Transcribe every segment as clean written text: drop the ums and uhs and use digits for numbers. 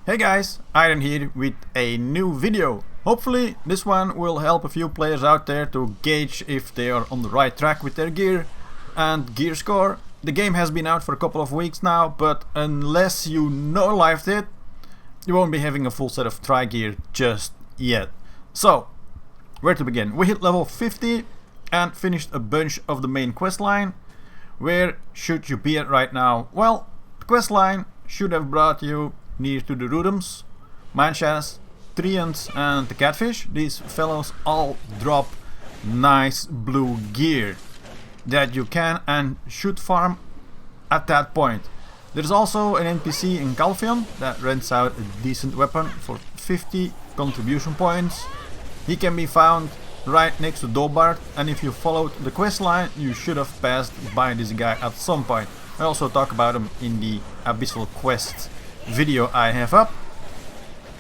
Hey guys, Iron here with a new video. Hopefully this one will help a few players out there to gauge if they are on the right track with their gear and gear score. The game has been out for a couple of weeks now, but unless you no-lifed it, you won't be having a full set of tri gear just yet. So, where to begin? We hit level 50 and finished a bunch of the main quest line. Where should you be at right now? Well, the quest line should have brought you near to the Rudums, Manchas, Treants and the Catfish. These fellows all drop nice blue gear that you can and should farm at that point. There's also an NPC in Calphion that rents out a decent weapon for 50 contribution points. He can be found right next to Dobart, and if you followed the quest line you should have passed by this guy at some point. I also talk about him in the Abyssal quest video I have up.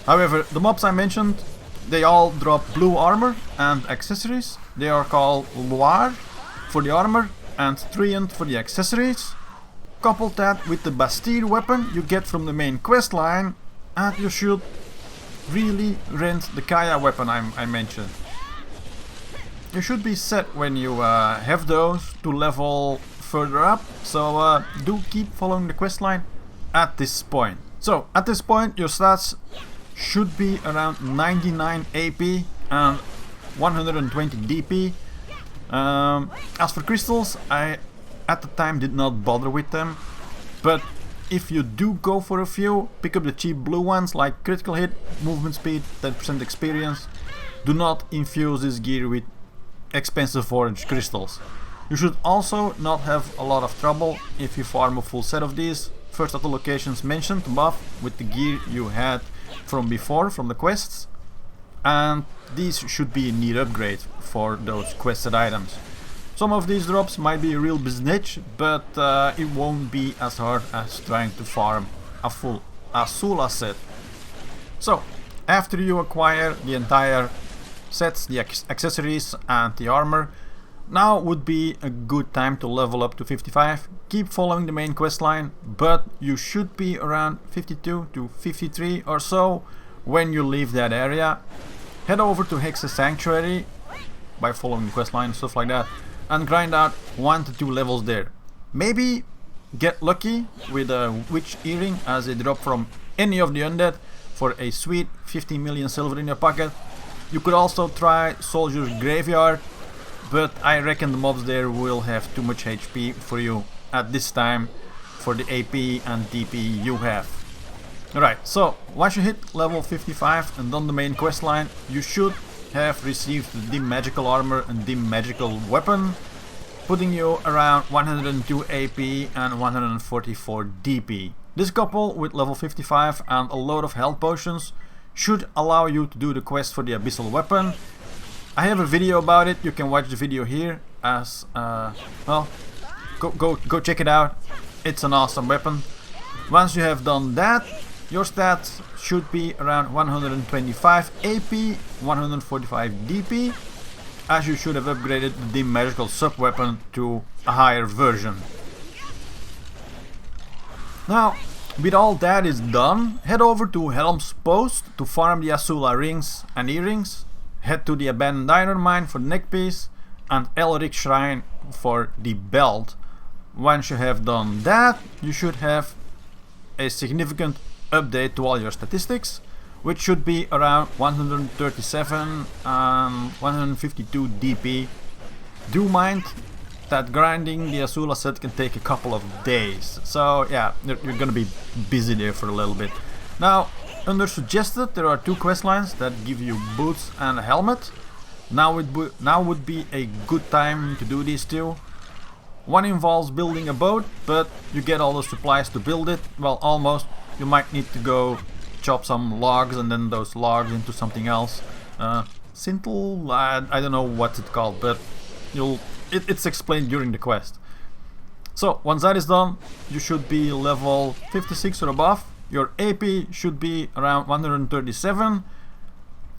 However, the mobs I mentioned, they all drop blue armor and accessories. They are called Lvls for the armor and Treant for the accessories. Couple that with the Bastille weapon you get from the main quest line, and you should really rent the Kaya weapon I mentioned. You should be set when you have those to level further up, so do keep following the quest line at this point. So at this point your stats should be around 99 AP and 120 DP. As for crystals, I at the time did not bother with them, but if you do go for a few, pick up the cheap blue ones like critical hit, movement speed, 10% experience. Do not infuse this gear with expensive orange crystals. You should also not have a lot of trouble if you farm a full set of these. First at the locations mentioned above with the gear you had from before, from the quests, and these should be a neat upgrade for those quested items. Some of these drops might be a real biznitch, but it won't be as hard as trying to farm a full Azula set. So, after you acquire the entire sets, the accessories and the armor, now would be a good time to level up to 55. Keep following the main quest line, but you should be around 52 to 53 or so when you leave that area. Head over to Hex's Sanctuary by following the quest line and stuff like that, and grind out 1 to 2 levels there. Maybe get lucky with a witch earring, as they drop from any of the undead for a sweet 50 million silver in your pocket. You could also try Soldier's Graveyard, but I reckon the mobs there will have too much HP for you at this time for the AP and DP you have. Alright, so once you hit level 55 and done the main quest line, you should have received the dim magical armor and dim magical weapon, putting you around 102 AP and 144 DP. This couple with level 55 and a load of health potions should allow you to do the quest for the Abyssal Weapon. I have a video about it, you can watch the video here as, well, go check it out. It's an awesome weapon. Once you have done that, your stats should be around 125 AP, 145 DP, as you should have upgraded the dim magical sub-weapon to a higher version. Now, with all that is done, head over to Helm's Post to farm the Azula rings and earrings. Head to the abandoned iron mine for the neck piece and Elric Shrine for the belt. Once you have done that, you should have a significant update to all your statistics, which should be around 137 and 152 DP. Do mind that grinding the Azula set can take a couple of days, so yeah, you're gonna be busy there for a little bit. Now, under suggested, there are 2 quest lines that give you boots and a helmet. Now would be a good time to do these 2. One involves building a boat, but you get all the supplies to build it. Well, almost. You might need to go chop some logs and then those logs into something else. Sintle? I don't know what it's called, but it's explained during the quest. So, once that is done, you should be level 56 or above. Your AP should be around 137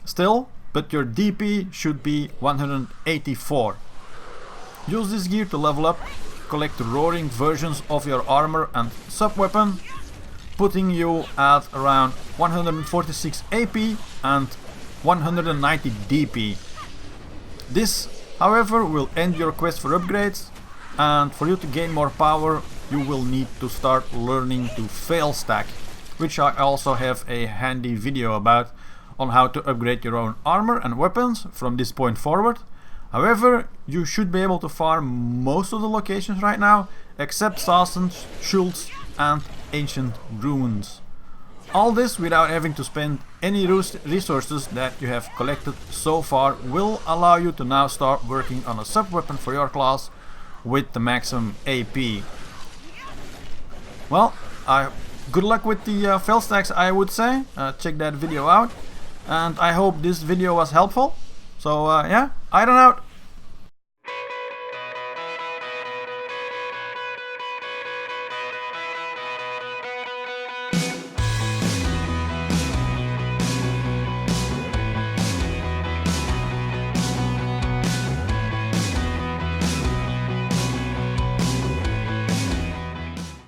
still, but your DP should be 184. Use this gear to level up, collect the roaring versions of your armor and sub-weapon, putting you at around 146 AP and 190 DP. This, however, will end your quest for upgrades, and for you to gain more power you will need to start learning to fail stack, which I also have a handy video about on how to upgrade your own armor and weapons from this point forward. However, you should be able to farm most of the locations right now, except Sassens, Schultz and Ancient Ruins. All this without having to spend any resources that you have collected so far will allow you to now start working on a sub-weapon for your class with the maximum AP. Well, good luck with the fail stacks, I would say. Check that video out, and I hope this video was helpful. So yeah, I don't out.